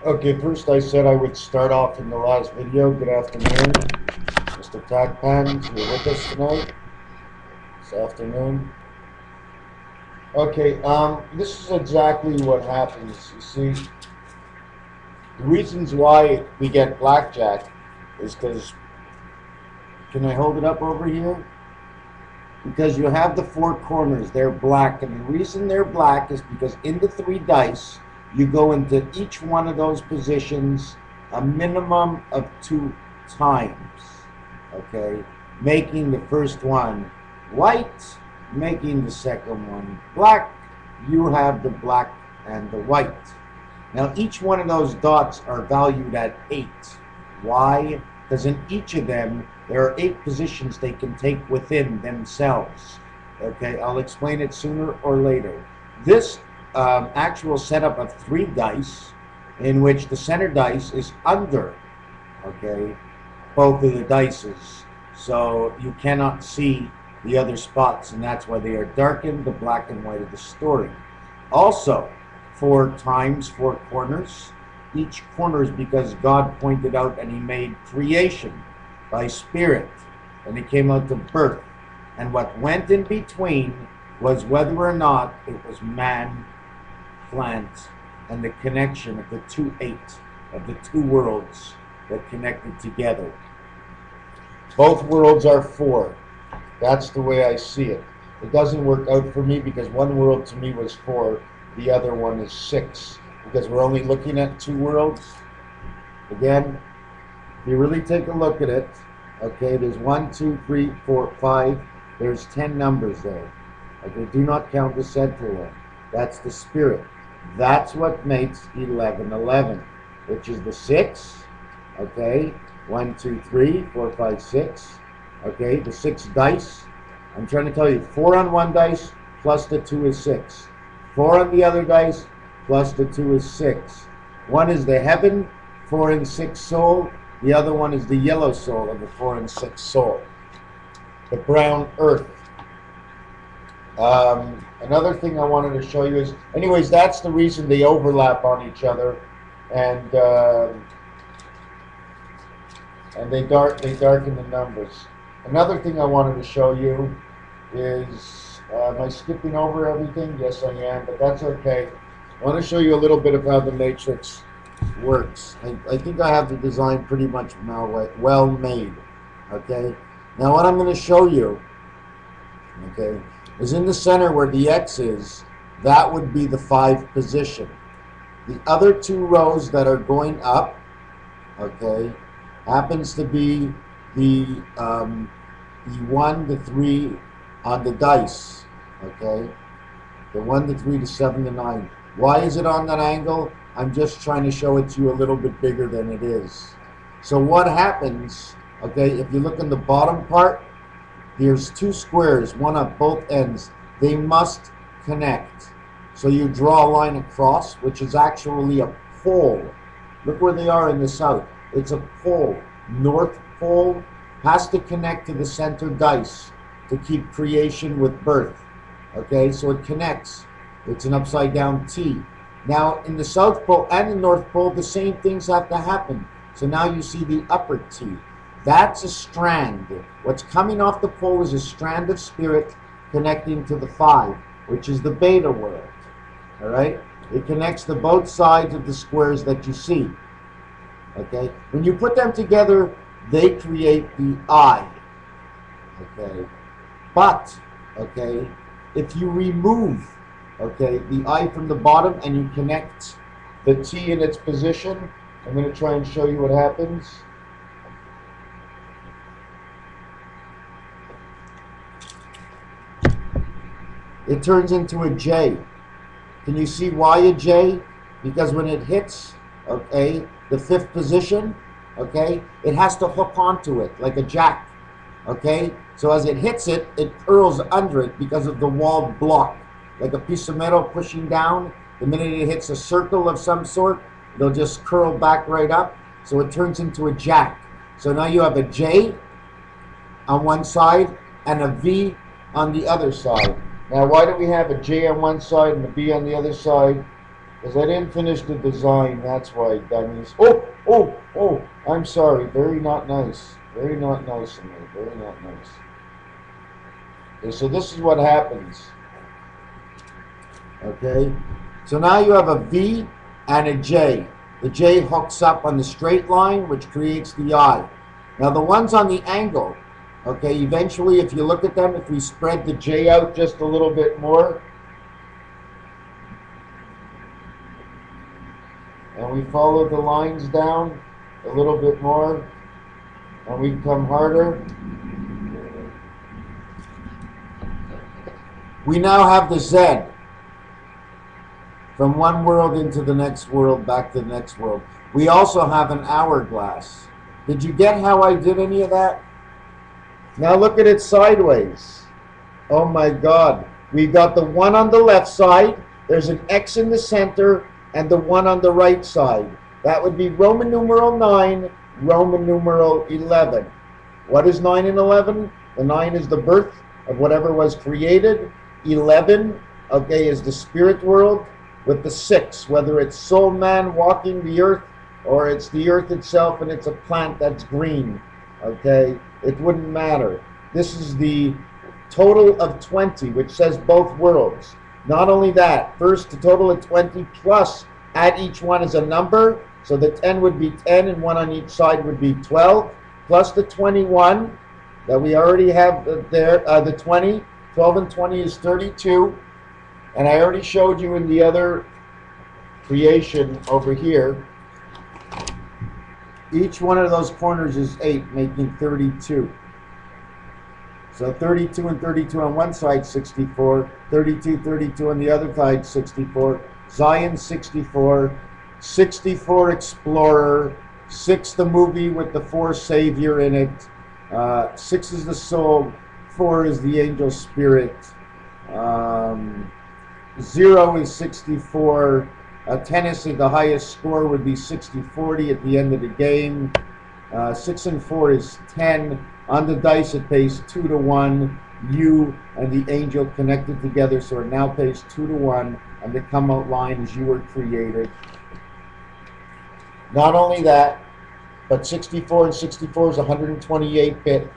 Okay, first I said I would start off in the last video. Good afternoon. MrTacpans's, you're with us tonight, this afternoon. Okay, this is exactly what happens. You see, the reasons why we get blackjack is because, can I hold it up over here? Because you have the four corners, they're black, and the reason they're black is because in the three dice, you go into each one of those positions a minimum of 2 times, okay? Making the first one white, making the second one black. You have the black and the white. Now each one of those dots are valued at 8. Why? Because in each of them, there are 8 positions they can take within themselves. Okay, I'll explain it sooner or later. This actual setup of 3 dice, in which the center dice is under, okay, both of the dices. So you cannot see the other spots, and that's why they are darkened, the black and white of the story. Also, 4 times 4 corners. Each corner is because God pointed out and he made creation by spirit, and it came out of birth. And what went in between was whether or not it was man, plant, and the connection of the 2-8 of the 2 worlds that connected together. Both worlds are 4. That's the way I see it. It doesn't work out for me because one world to me was 4, the other one is 6. Because we're only looking at 2 worlds. Again, if you really take a look at it, okay, there's 1, 2, 3, 4, 5. There's 10 numbers there. Okay, do not count the central one. That's the spirit. That's what makes 1111, which is the 6. Okay, 1, 2, 3, 4, 5, 6. Okay, the 6 dice. I'm trying to tell you, 4 on one dice plus the 2 is 6. 4 on the other dice plus the 2 is 6. One is the heaven, 4 and 6 soul. The other one is the yellow soul of the 4 and 6 soul. The brown earth. Another thing I wanted to show you is, anyways, that's the reason they overlap on each other, and they darken the numbers. Another thing I wanted to show you is, am I skipping over everything? Yes, I am, but that's okay. I want to show you a little bit of how the matrix works. I think I have the design pretty much well made. Okay. Now what I'm going to show you, okay, is in the center where the X is. That would be the 5 position. The other 2 rows that are going up, okay, happens to be the 1, the 3 on the dice. Okay, the 1, the 3, the 7, the 9. Why is it on that angle? I'm just trying to show it to you a little bit bigger than it is. So what happens, okay, if you look in the bottom part, there's 2 squares, one at both ends. They must connect. So you draw a line across, which is actually a pole. Look where they are in the south. It's a pole. North pole has to connect to the center dice to keep creation with birth. Okay, so it connects. It's an upside down T. Now in the South Pole and the North Pole, the same things have to happen. So now you see the upper T. That's a strand. What's coming off the pole is a strand of spirit connecting to the 5, which is the beta world. All right? It connects to both sides of the squares that you see. Okay? When you put them together, they create the I. Okay? But, okay, if you remove, okay, the I from the bottom and you connect the T in its position, I'm going to try and show you what happens. It turns into a J. Can you see why a J? Because when it hits, okay, the 5th position, okay, it has to hook onto it like a jack, okay? So as it hits it, it curls under it because of the wall block, like a piece of metal pushing down. The minute it hits a circle of some sort, it'll just curl back right up. So it turns into a jack. So now you have a J on one side and a V on the other side. Now why do we have a J on one side and a V on the other side? Because I didn't finish the design, that's why, dummies. Oh, oh, oh, I'm sorry. Very not nice. Very not nice of me. Very not nice. Okay, so this is what happens. Okay, so now you have a V and a J. The J hooks up on the straight line, which creates the I. Now the ones on the angle, okay, eventually if you look at them, if we spread the J out just a little bit more, and we follow the lines down a little bit more, and we come harder, we now have the Z. From one world into the next world, back to the next world. We also have an hourglass. Did you get how I did any of that? Now look at it sideways. Oh my God. We've got the one on the left side. There's an X in the center and the one on the right side. That would be Roman numeral 9, Roman numeral 11. What is 9 and 11? The 9 is the birth of whatever was created. 11, okay, is the spirit world. With the 6, whether it's soul man walking the earth or it's the earth itself and it's a plant that's green, okay, it wouldn't matter. This is the total of 20, which says both worlds. Not only that, first the total of 20 plus add each one as a number, so the 10 would be 10 and one on each side would be 12, plus the 21 that we already have there, the 20, 12 and 20 is 32. And I already showed you in the other creation over here, each one of those corners is 8, making 32. So 32 and 32 on one side, 64. 32, 32 on the other side, 64. Zion, 64. 64 Explorer. 6 the movie with the 4 Savior in it. 6 is the soul. 4 is the angel spirit. 0 is 64. Tennis, the highest score would be 60-40 at the end of the game. 6 and 4 is 10. On the dice, it pays 2 to 1. You and the angel connected together, so it now pays 2 to 1. And the come out line is you were created. Not only that, but 64 and 64 is 128-bit.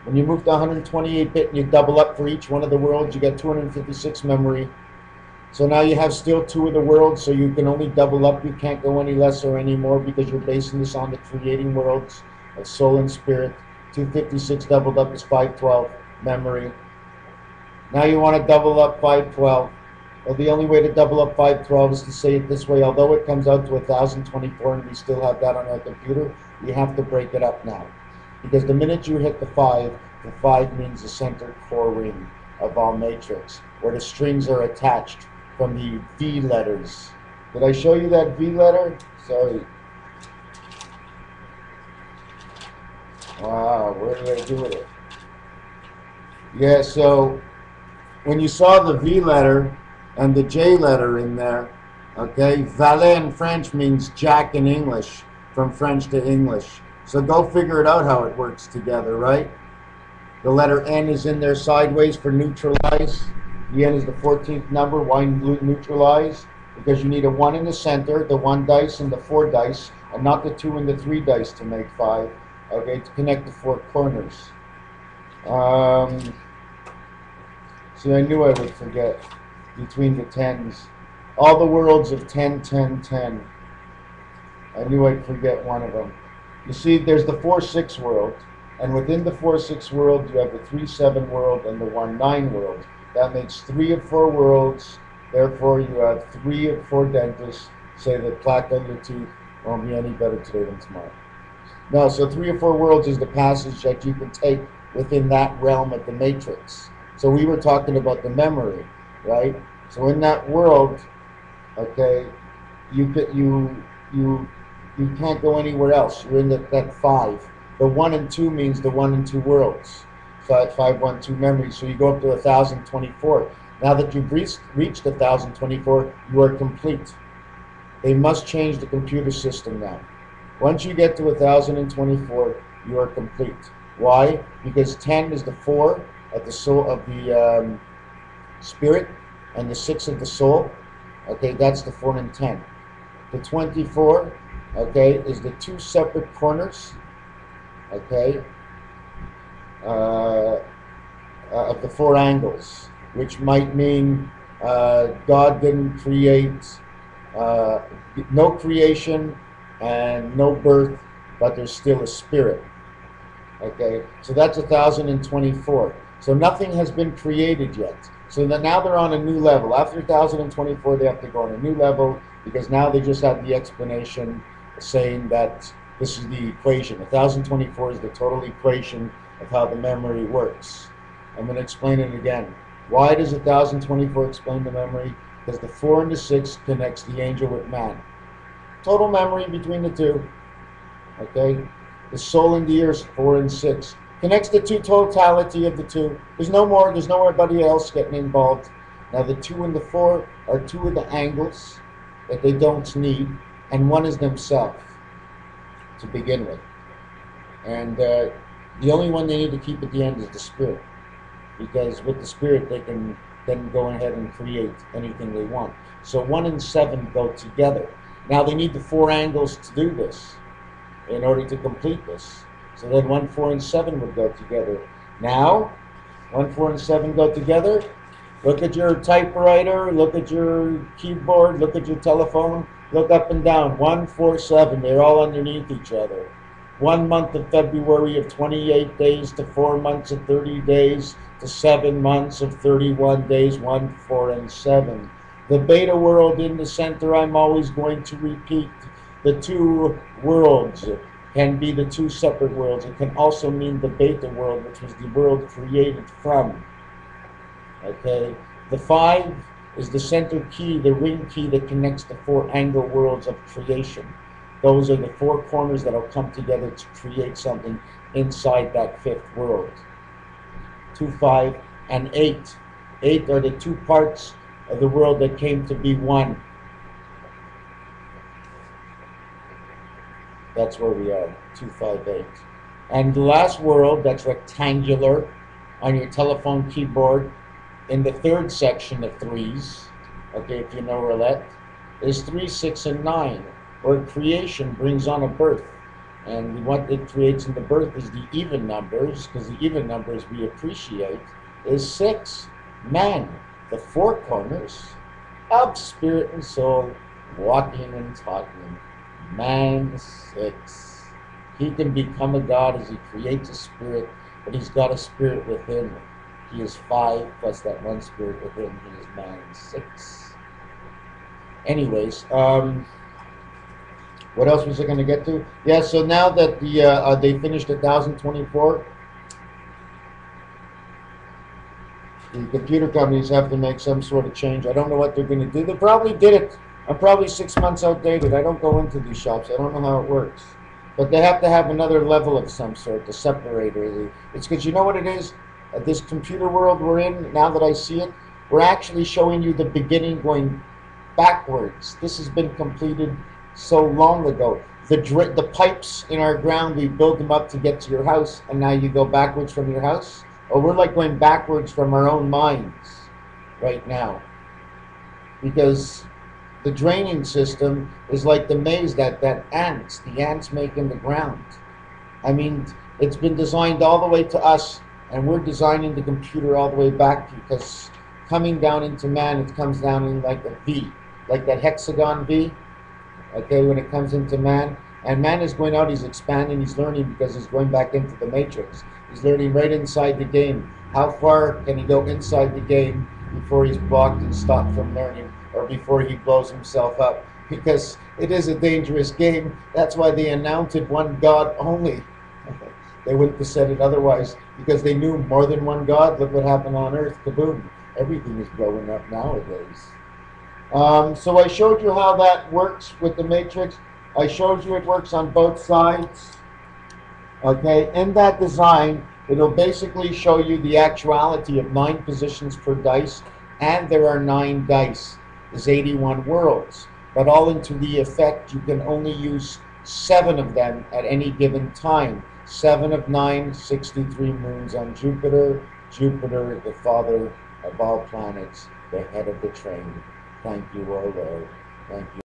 When you move to 128-bit and you double up for each one of the worlds, you get 256 memory. So now you have still 2 of the worlds, so you can only double up. You can't go any less or any more because you're basing this on the creating worlds of soul and spirit. 256 doubled up is 512 memory. Now you want to double up 512. Well, the only way to double up 512 is to say it this way. Although it comes out to 1024 and we still have that on our computer, we have to break it up now. Because the minute you hit the 5 means the center core ring of all matrix, where the strings are attached from the V letters. Did I show you that V letter? Sorry. Wow, where did I do with it? Yeah, so when you saw the V letter and the J letter in there, okay, valet in French means jack in English, from French to English. So go figure it out how it works together, right? The letter N is in there sideways for neutralize. The N is the 14th number. Why neutralize? Because you need a 1 in the center, the 1 dice and the 4 dice, and not the 2 and the 3 dice to make 5. Okay, to connect the 4 corners. See, I knew I would forget between the 10s. All the worlds of 10, 10, 10. I knew I'd forget one of them. You see, there's the 4-6 world, and within the 4-6 world, you have the 3-7 world and the 1-9 world. That makes 3 of 4 worlds. Therefore, you have 3 of 4 dentists say that plaque on your tooth won't be any better today than tomorrow. No, so 3 of 4 worlds is the passage that you can take within that realm of the matrix. So we were talking about the memory, right? So in that world, okay, you can't go anywhere else. You're in that 5. The 1 and 2 means the 1 and 2 worlds. 5, 1, 2 memory. So you go up to 1024. Now that you've reached 1024, you are complete. They must change the computer system now. Once you get to 1024, you are complete. Why? Because 10 is the 4 of the soul of the spirit, and the 6 of the soul. Okay, that's the 4 and 10. The 24, okay, is the two separate corners, okay, of the four angles, which might mean God didn't create, no creation and no birth, but there's still a spirit. Okay, so that's 1024. So nothing has been created yet. So that now they're on a new level. After 1024, they have to go on a new level because now they just have the explanation saying that this is the equation. 1024 is the total equation of how the memory works. I'm going to explain it again. Why does 1024 explain the memory? Because the 4 and the 6 connects the angel with man. Total memory between the two. Okay? The soul and the earth, 4 and 6. Connects the two, totality of the two. There's no more, there's nobody else getting involved. Now the 2 and the 4 are two of the angles that they don't need, and one is themselves to begin with. And the only one they need to keep at the end is the spirit. Because with the spirit they can then go ahead and create anything they want. So 1 and 7 go together. Now they need the 4 angles to do this in order to complete this. So then 1, 4, and 7 would go together. Now, 1, 4, and 7 go together. Look at your typewriter, look at your keyboard, look at your telephone, look up and down. 1, 4, 7, they're all underneath each other. 1 month of February of 28 days to 4 months of 30 days to 7 months of 31 days, 1, 4, and 7. The beta world in the center, I'm always going to repeat. The two worlds can be the two separate worlds. It can also mean the beta world, which was the world created from. Okay? The 5 is the center key, the ring key that connects the 4 angle worlds of creation. Those are the 4 corners that will come together to create something inside that 5th world. 2, 5, and 8. 8 are the 2 parts of the world that came to be one. That's where we are, 2, 5, 8. And the last world that's rectangular on your telephone keyboard in the 3rd section of 3s, okay, if you know roulette, is 3, 6, and 9, where creation brings on a birth. And what it creates in the birth is the even numbers, because the even numbers we appreciate is 6, man, the 4 corners of spirit and soul, walking and talking. Man, 6. He can become a god as he creates a spirit, but he's got a spirit within. He is 5 plus that 1 spirit within. He is man, 6. Anyways, what else was I going to get to? Yeah, so now that they finished 1024, the computer companies have to make some sort of change. I don't know what they're going to do. They probably did it. I'm probably 6 months outdated. I don't go into these shops. I don't know how it works. But they have to have another level of some sort, the separator. It's because you know what it is? This computer world we're in, now that I see it, we're actually showing you the beginning going backwards. This has been completed so long ago. The pipes in our ground, we build them up to get to your house, and now you go backwards from your house? Or we're like going backwards from our own minds right now. Because the draining system is like the maze that the ants make in the ground. I mean, it's been designed all the way to us, and we're designing the computer all the way back, because coming down into man, it comes down in like a V, like that hexagon V, okay, when it comes into man. And man is going out, he's expanding, he's learning, because he's going back into the matrix. He's learning right inside the game. How far can he go inside the game before he's blocked and stopped from learning, or before he blows himself up? Because it is a dangerous game. That's why they announced it one God only. They wouldn't have said it otherwise, because they knew more than one God. Look what happened on Earth. Kaboom. Everything is blowing up nowadays. So I showed you how that works with the matrix. I showed you it works on both sides. Okay, in that design, it'll basically show you the actuality of 9 positions per dice, and there are 9 dice. There's 81 worlds, but all into the effect, you can only use 7 of them at any given time. 7 of 9, 63 moons on Jupiter. Jupiter, the father of all planets, the head of the train. Thank you, Lord. Thank you.